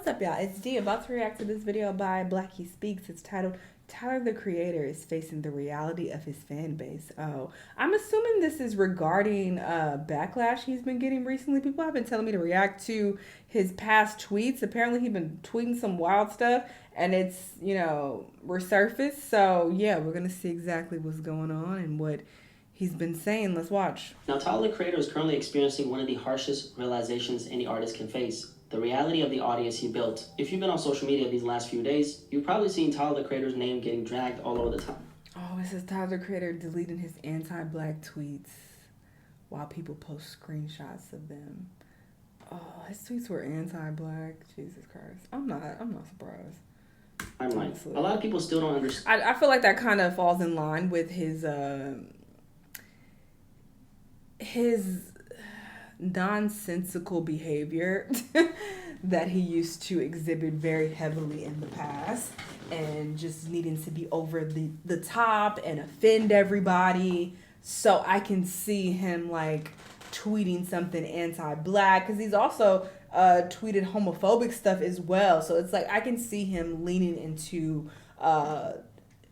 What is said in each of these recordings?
What's up, y'all? It's D, about to react to this video by Blackie Speaks. It's titled, Tyler the Creator is Facing the Reality of His Fan Base. Oh, I'm assuming this is regarding backlash he's been getting recently. People have been telling me to react to his past tweets. Apparently, he's been tweeting some wild stuff, and it's, resurfaced. So, yeah, we're going to see exactly what's going on and what he's been saying. Let's watch. Now, Tyler the Creator is currently experiencing one of the harshest realizations any artist can face. The reality of the audience he built. If you've been on social media these last few days, you've probably seen Tyler the Creator's name getting dragged all over the time. Oh, this is Tyler the Creator deleting his anti-black tweets while people post screenshots of them. Oh, his tweets were anti-black. Jesus Christ. I'm not surprised. Honestly. A lot of people still don't understand. I feel like that kind of falls in line with his nonsensical behavior that he used to exhibit very heavily in the past, and just needing to be over the top and offend everybody. So I can see him like tweeting something anti-black, because he's also tweeted homophobic stuff as well. So it's like I can see him leaning into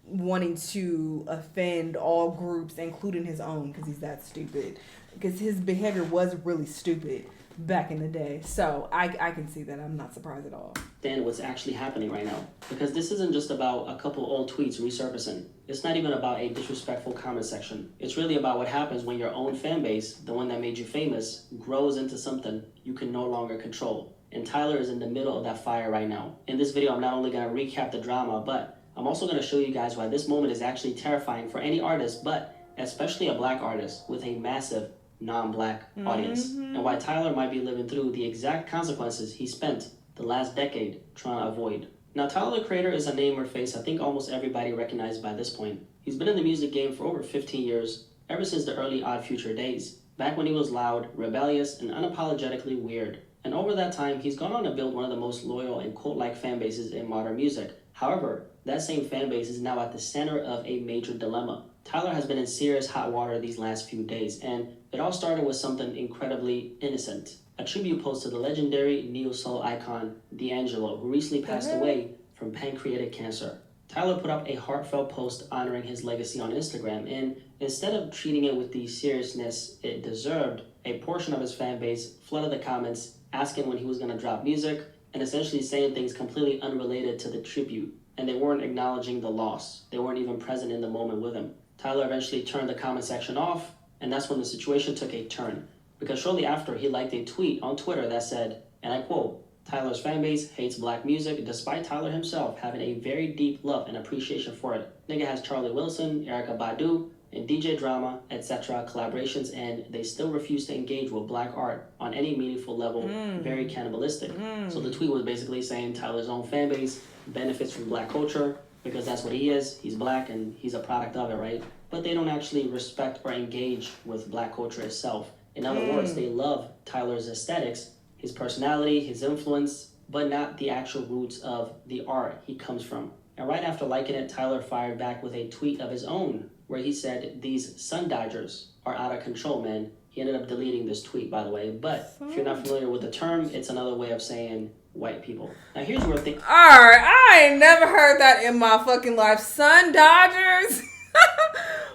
wanting to offend all groups, including his own, because he's that stupid. Because his behavior was really stupid back in the day. So I can see that. I'm not surprised at all. Understand what's actually happening right now. Because this isn't just about a couple old tweets resurfacing. It's not even about a disrespectful comment section. It's really about what happens when your own fan base, the one that made you famous, grows into something you can no longer control. And Tyler is in the middle of that fire right now. In this video, I'm not only going to recap the drama, but I'm also going to show you guys why this moment is actually terrifying for any artist, but especially a black artist with a massive non-black audience, and why Tyler might be living through the exact consequences he spent the last decade trying to avoid. Now, Tyler the Creator is a name or face I think almost everybody recognized by this point. He's been in the music game for over 15 years, ever since the early Odd Future days, back when he was loud, rebellious, and unapologetically weird. And over that time, he's gone on to build one of the most loyal and cult-like fan bases in modern music. However, that same fan base is now at the center of a major dilemma. Tyler has been in serious hot water these last few days, and it all started with something incredibly innocent. A tribute post to the legendary neo-soul icon D'Angelo, who recently passed away from pancreatic cancer. Tyler put up a heartfelt post honoring his legacy on Instagram, and instead of treating it with the seriousness it deserved, a portion of his fan base flooded the comments asking when he was going to drop music, and essentially saying things completely unrelated to the tribute. And they weren't acknowledging the loss. They weren't even present in the moment with him. Tyler eventually turned the comment section off, and that's when the situation took a turn. Because shortly after, he liked a tweet on Twitter that said, and I quote, "Tyler's fanbase hates black music despite Tyler himself having a very deep love and appreciation for it. Nigga has Charlie Wilson, Erykah Badu, and DJ Drama, etc. collaborations, and they still refuse to engage with black art on any meaningful level, very cannibalistic." So the tweet was basically saying Tyler's own fanbase benefits from black culture because that's what he is. He's black and he's a product of it, right? But they don't actually respect or engage with black culture itself. In other words, they love Tyler's aesthetics, his personality, his influence, but not the actual roots of the art he comes from. And right after liking it, Tyler fired back with a tweet of his own, where he said, "These sun dodgers are out of control, man." He ended up deleting this tweet, by the way. But if you're not familiar with the term, it's another way of saying white people. Now, here's where things... Alright, I ain't never heard that in my fucking life. Sun dodgers?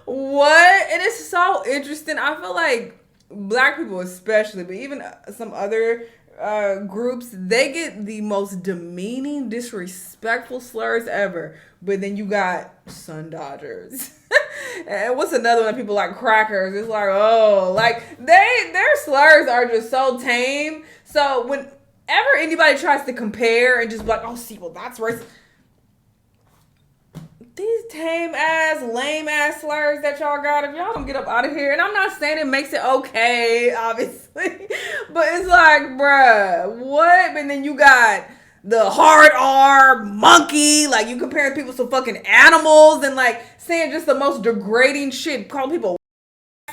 What? It is so interesting. I feel like black people especially, but even some other groups, they get the most demeaning, disrespectful slurs ever. But then you got sun dodgers. And what's another one? People like crackers. It's like, oh, like their slurs are just so tame. So whenever anybody tries to compare and just be like, oh, see, well, that's racist. These tame ass, lame ass slurs that y'all got, if y'all don't get up out of here, and I'm not saying it makes it okay, obviously, but it's like, bruh, what? And then you got the hard R, monkey, like you comparing people to fucking animals and like saying just the most degrading shit, calling people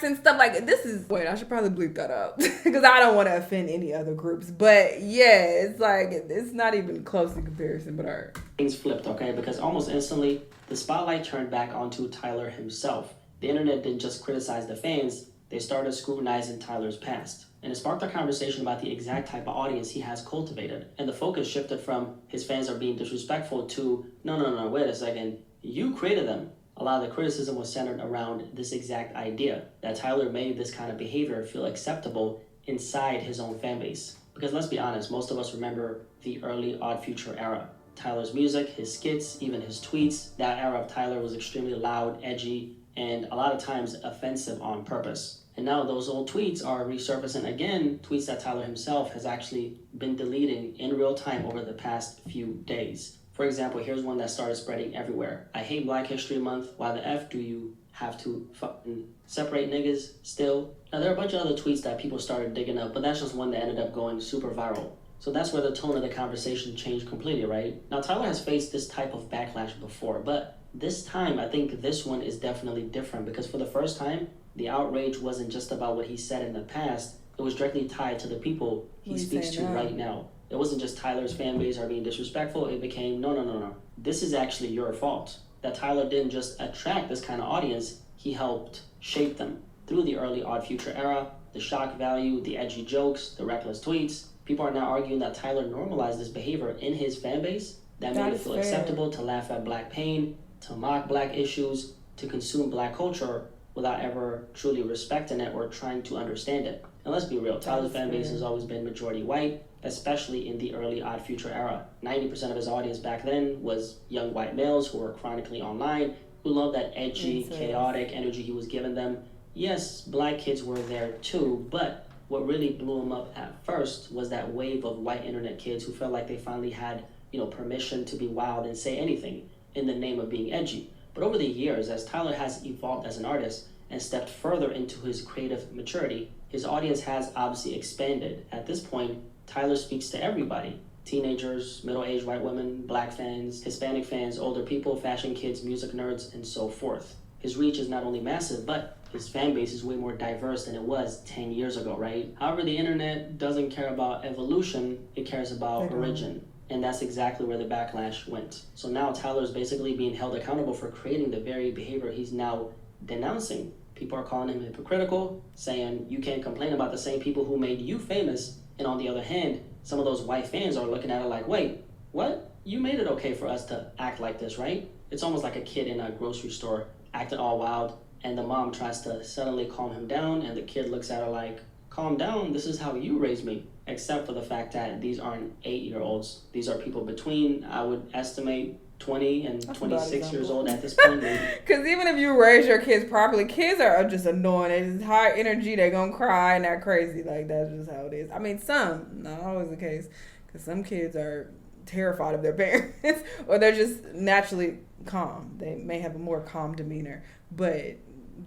and stuff like this is, wait, I should probably bleep that out because I don't want to offend any other groups, but yeah, it's like it's not even close in comparison, but alright. Things flipped, okay, because almost instantly the spotlight turned back onto Tyler himself. The internet didn't just criticize the fans, They started scrutinizing Tyler's past. And it sparked a conversation about the exact type of audience he has cultivated. And the focus shifted from his fans are being disrespectful to, no, wait a second, you created them. A lot of the criticism was centered around this exact idea, that Tyler made this kind of behavior feel acceptable inside his own fan base. Because let's be honest, most of us remember the early Odd Future era. Tyler's music, his skits, even his tweets, that era of Tyler was extremely loud, edgy, and a lot of times offensive on purpose. And now those old tweets are resurfacing again, tweets that Tyler himself has actually been deleting in real time over the past few days. For example, here's one that started spreading everywhere. I hate Black History Month. Why the F do you have to fucking separate niggas still? Now, there are a bunch of other tweets that people started digging up, but that's just one that ended up going super viral. So that's where the tone of the conversation changed completely, right? Now, Tyler has faced this type of backlash before, but this time, I think this one is definitely different because for the first time, the outrage wasn't just about what he said in the past. It was directly tied to the people he speaks to right now. It wasn't just Tyler's fan base are being disrespectful. It became, no. This is actually your fault. That Tyler didn't just attract this kind of audience, he helped shape them. Through the early Odd Future era, the shock value, the edgy jokes, the reckless tweets, people are now arguing that Tyler normalized this behavior in his fan base that made it feel acceptable to laugh at Black pain, to mock Black issues, to consume Black culture without ever truly respecting it or trying to understand it. And let's be real, Tyler's fan base has always been majority white, especially in the early Odd Future era. 90% of his audience back then was young white males who were chronically online, who loved that edgy, chaotic energy he was giving them. Yes, Black kids were there too, but what really blew him up at first was that wave of white internet kids who felt like they finally had, permission to be wild and say anything in the name of being edgy. But over the years, as Tyler has evolved as an artist and stepped further into his creative maturity, his audience has obviously expanded. At this point, Tyler speaks to everybody. Teenagers, middle-aged white women, Black fans, Hispanic fans, older people, fashion kids, music nerds, and so forth. His reach is not only massive, but his fan base is way more diverse than it was 10 years ago, right? However, the internet doesn't care about evolution, it cares about origin. And that's exactly where the backlash went. So now Tyler is basically being held accountable for creating the very behavior he's now denouncing. People are calling him hypocritical, saying you can't complain about the same people who made you famous. And on the other hand, some of those white fans are looking at it like, wait, what? You made it okay for us to act like this, right? It's almost like a kid in a grocery store acting all wild, and the mom tries to suddenly calm him down, and the kid looks at her like, calm down, this is how you raised me. Except for the fact that these aren't 8-year-olds. These are people between, I would estimate, 20 and 26 years old at this point. Because even if you raise your kids properly, kids are just annoying. They're just high energy. They're going to cry and they're crazy. Like, that's just how it is. I mean, some, not always the case. Because some kids are terrified of their parents. Or they're just naturally calm. They may have a more calm demeanor. But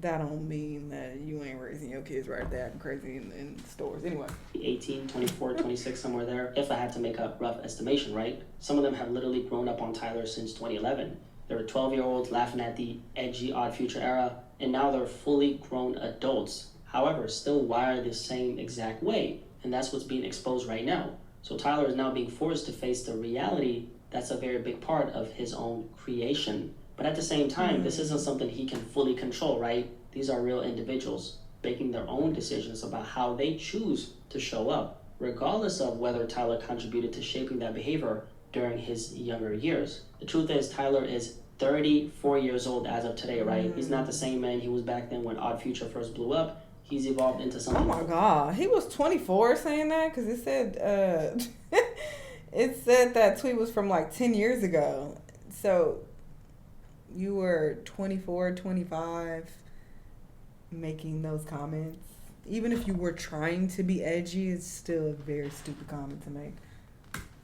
that don't mean that you ain't raising your kids right there and crazy in stores. Anyway. 18, 24, 26, somewhere there. If I had to make a rough estimation, right? Some of them have literally grown up on Tyler since 2011. They were 12-year-olds laughing at the edgy Odd Future era, and now they're fully grown adults. However, still wired the same exact way, and that's what's being exposed right now. So Tyler is now being forced to face the reality that's a very big part of his own creation. But at the same time, this isn't something he can fully control, right? These are real individuals making their own decisions about how they choose to show up, regardless of whether Tyler contributed to shaping that behavior during his younger years. The truth is, Tyler is 34 years old as of today, right? He's not the same man he was back then when Odd Future first blew up. He's evolved into something. Oh my God, he was 24 saying that? Because it said, it said that tweet was from like 10 years ago. So you were 24, 25 making those comments. Even if you were trying to be edgy, it's still a very stupid comment to make.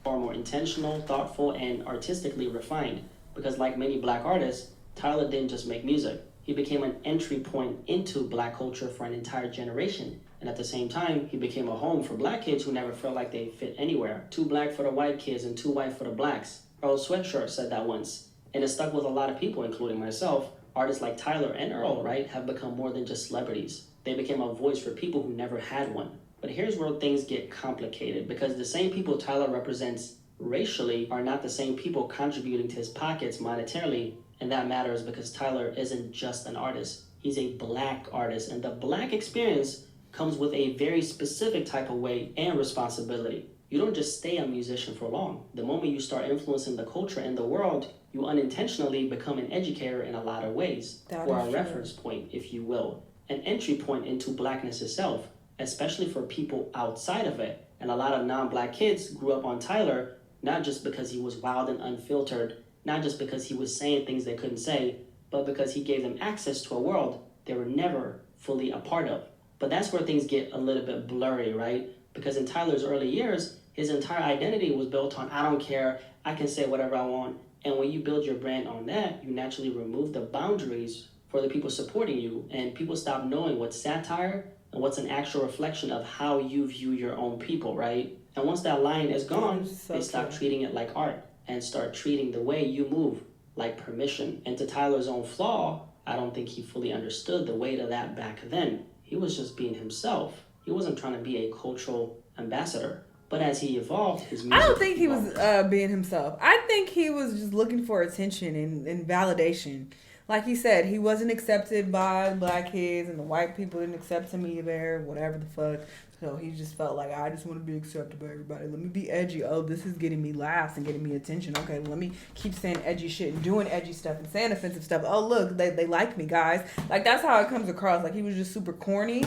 Far more intentional, thoughtful, and artistically refined. Because like many Black artists, Tyler didn't just make music. He became an entry point into Black culture for an entire generation. And at the same time, he became a home for Black kids who never felt like they fit anywhere. Too Black for the white kids and too white for the Blacks. Earl Sweatshirt said that once. And it stuck with a lot of people, including myself. Artists like Tyler and Earl, right, have become more than just celebrities. They became a voice for people who never had one. But here's where things get complicated, because the same people Tyler represents racially are not the same people contributing to his pockets monetarily, and that matters because Tyler isn't just an artist. He's a black artist, and the black experience comes with a very specific type of way and responsibility. You don't just stay a musician for long. The moment you start influencing the culture and the world, you unintentionally become an educator in a lot of ways, or a reference point, if you will, an entry point into blackness itself, especially for people outside of it. And a lot of non-black kids grew up on Tyler, not just because he was wild and unfiltered, not just because he was saying things they couldn't say, but because he gave them access to a world they were never fully a part of. But that's where things get a little bit blurry, right? Because in Tyler's early years, his entire identity was built on, I don't care, I can say whatever I want. And when you build your brand on that, you naturally remove the boundaries for the people supporting you, and people stop knowing what's satire and what's an actual reflection of how you view your own people, right? And once that line is gone, they stop treating it like art and start treating the way you move like permission. And to Tyler's own flaw, I don't think he fully understood the weight of that back then. He was just being himself. He wasn't trying to be a cultural ambassador. But as he evolved, his music I don't think he evolved. was being himself. I think he was just looking for attention and validation. Like he said, he wasn't accepted by black kids, and the white people didn't accept him either, whatever the fuck. So he just felt like, I just want to be accepted by everybody. Let me be edgy. Oh, this is getting me laughs and getting me attention. Okay, let me keep saying edgy shit and doing edgy stuff and saying offensive stuff. Oh, look, they like me, guys. Like, that's how it comes across. Like, he was just super corny,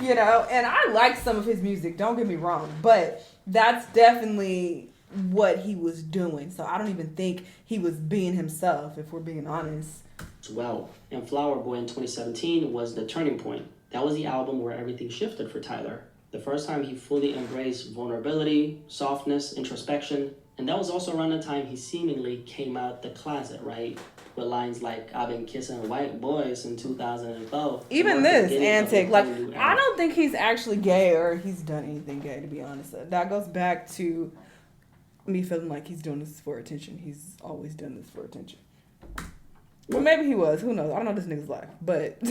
you know? And I like some of his music, don't get me wrong. But that's definitely what he was doing. So I don't even think he was being himself, if we're being honest. As well. And Flower Boy in 2017 was the turning point. That was the album where everything shifted for Tyler. The first time he fully embraced vulnerability, softness, introspection. And that was also around the time he seemingly came out the closet, right? With lines like, I've been kissing white boys in 2012. Even this antic, like, I don't think he's actually gay or he's done anything gay, to be honest. That goes back to me feeling like he's doing this for attention. He's always done this for attention. Well, maybe he was. Who knows? I don't know this nigga's life. But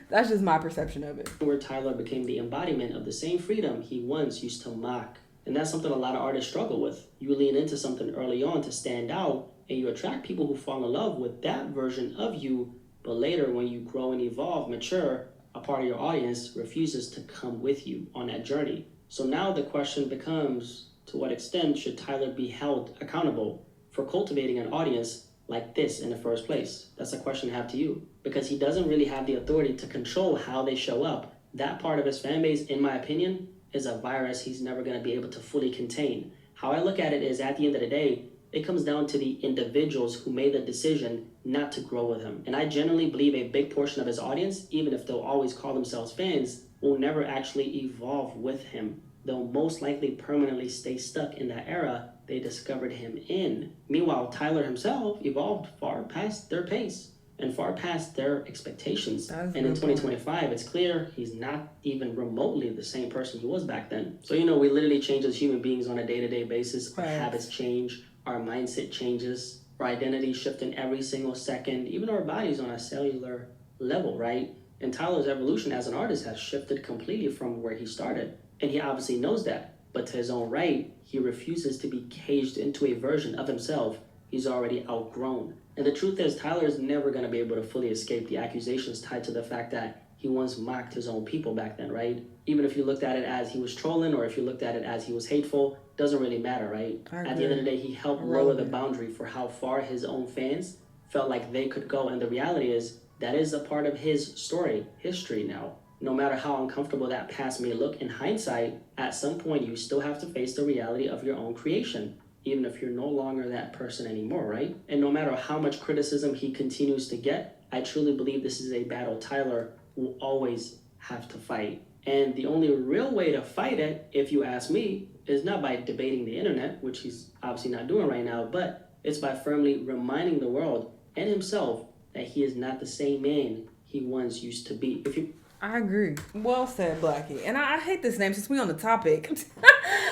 that's just my perception of it. Where Tyler became the embodiment of the same freedom he once used to mock. And that's something a lot of artists struggle with. You lean into something early on to stand out, and you attract people who fall in love with that version of you. But later, when you grow and evolve, mature, a part of your audience refuses to come with you on that journey. So now the question becomes, to what extent should Tyler be held accountable for cultivating an audience like this in the first place? That's a question I have to you, because he doesn't really have the authority to control how they show up. That part of his fan base, in my opinion, is a virus he's never going to be able to fully contain. How I look at it is, at the end of the day, it comes down to the individuals who made the decision not to grow with him. And I genuinely believe a big portion of his audience, even if they'll always call themselves fans, will never actually evolve with him. They'll most likely permanently stay stuck in that era they discovered him in. Meanwhile, Tyler himself evolved far past their pace and far past their expectations. And in 2025, it's clear he's not even remotely the same person he was back then. So, you know, we literally change as human beings on a day-to-day basis. Our habits change, our mindset changes, our identity shifting every single second, even our bodies on a cellular level, right? And Tyler's evolution as an artist has shifted completely from where he started. And he obviously knows that. But to his own right, he refuses to be caged into a version of himself he's already outgrown. And the truth is, Tyler is never going to be able to fully escape the accusations tied to the fact that he once mocked his own people back then, right? Even if you looked at it as he was trolling, or if you looked at it as he was hateful, doesn't really matter, right? At the end of the day, he helped lower the boundary for how far his own fans felt like they could go. And the reality is, that is a part of his story, history now. No matter how uncomfortable that past may look in hindsight, at some point you still have to face the reality of your own creation, even if you're no longer that person anymore, right? And no matter how much criticism he continues to get, I truly believe this is a battle Tyler will always have to fight. And the only real way to fight it, if you ask me, is not by debating the internet, which he's obviously not doing right now, but it's by firmly reminding the world and himself that he is not the same man he once used to be. I agree. Well said, Blackie. And I hate this name since we on the topic.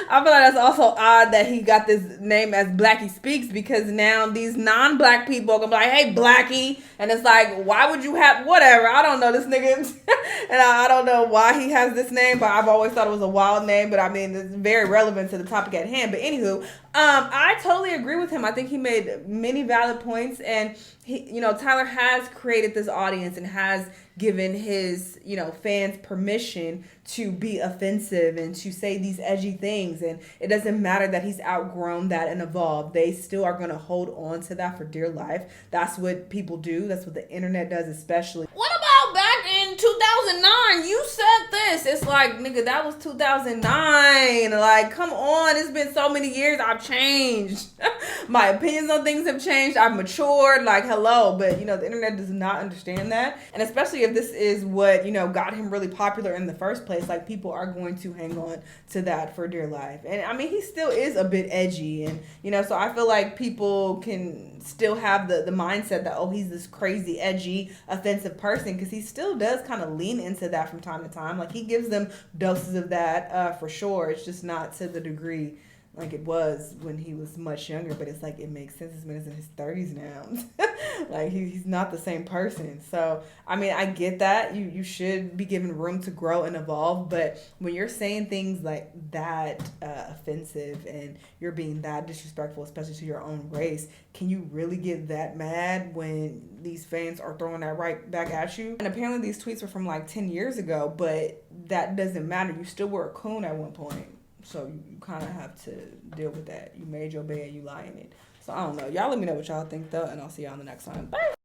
I feel like that's also odd that he got this name as Blackie Speaks, because now these non-black people are going to be like, hey, Blackie. And it's like, why would you have, whatever. I don't know this nigga. And I don't know why he has this name, but I've always thought it was a wild name. But I mean, it's very relevant to the topic at hand. But anywho, I totally agree with him. I think he made many valid points, and Tyler has created this audience and has given his, fans permission to be offensive and to say these edgy things. And it doesn't matter that he's outgrown that and evolved. They still are going to hold on to that for dear life. That's what people do. That's what the internet does, especially. What about back in 2009? You said this. It's like, nigga, that was 2009. Like, come on. It's been so many years. I've changed. My opinions on things have changed. I've matured. Like, hello. But, the internet does not understand that. And especially if this is what, got him really popular in the first place, like, people are going to hang on to that for dear life. And, I mean, he still is a bit edgy. And, so I feel like people can still have the mindset that, oh, he's this crazy, edgy, offensive person, because he still does kind of lean into that from time to time. Like, he gives them doses of that for sure. It's just not to the degree like it was when he was much younger, but it's like, it makes sense. This man is in his 30s now. Like, he's not the same person. So, I mean, I get that. You should be given room to grow and evolve, but when you're saying things like that offensive and you're being that disrespectful, especially to your own race, can you really get that mad when these fans are throwing that right back at you? And apparently these tweets were from like 10 years ago, but that doesn't matter. You still were a coon at one point. So you kind of have to deal with that. You made your bed, you lie in it. So I don't know. Y'all let me know what y'all think, though, and I'll see y'all in the next time. Bye.